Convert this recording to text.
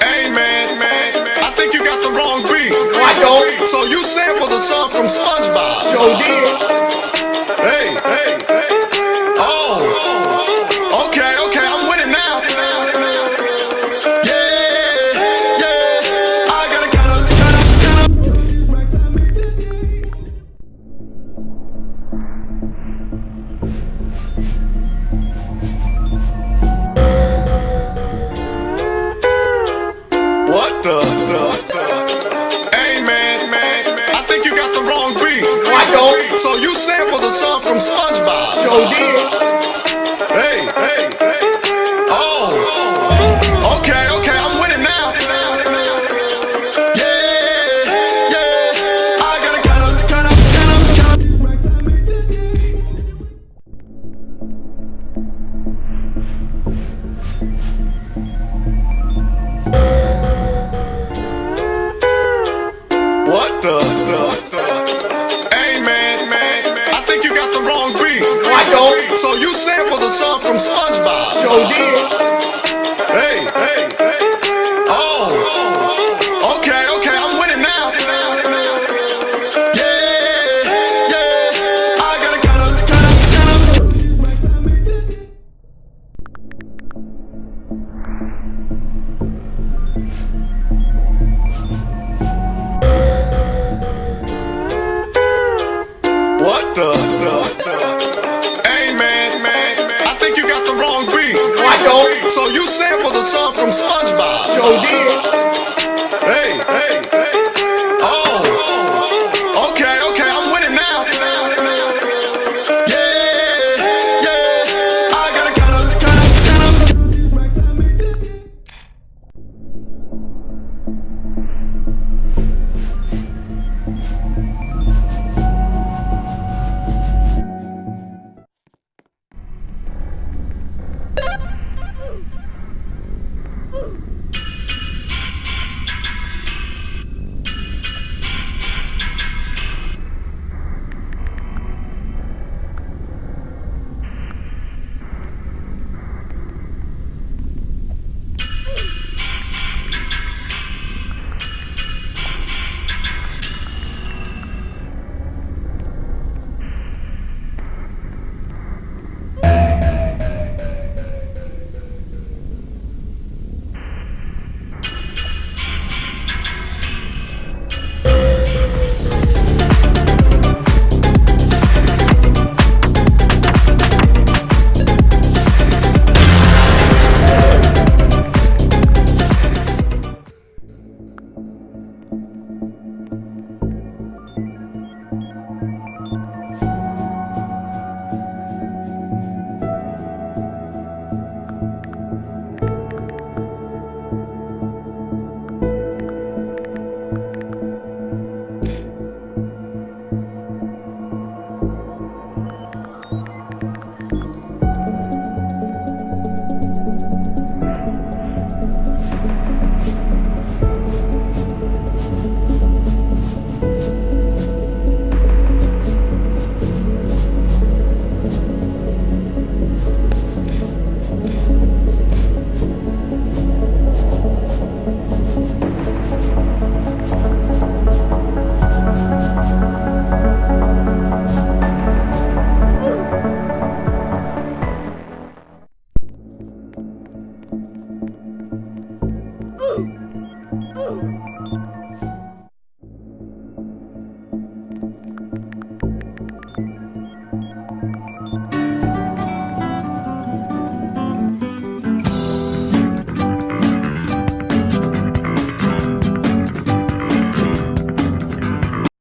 Hey man, I think you got the wrong beat. I don't. So you sampled a song from SpongeBob. Joe did. Hey. Oh. Okay, I'm with it now. Yeah. I gotta cut up. What the? Hey man, I think you got the wrong beat. I don't. So you sampled a song from SpongeBob. Joe did. Hey. Oh. Okay, I'm with it now. Yeah. I gotta cut up. What the? Hey man, I think you got the wrong beat. I don't. So you sampled a song from SpongeBob. Joe did. Hey. Oh. Okay, I'm with it now. Yeah. I gotta cut up. What the? Hey man, I think you got the wrong beat. I don't. So you sampled a song from SpongeBob. Joe did.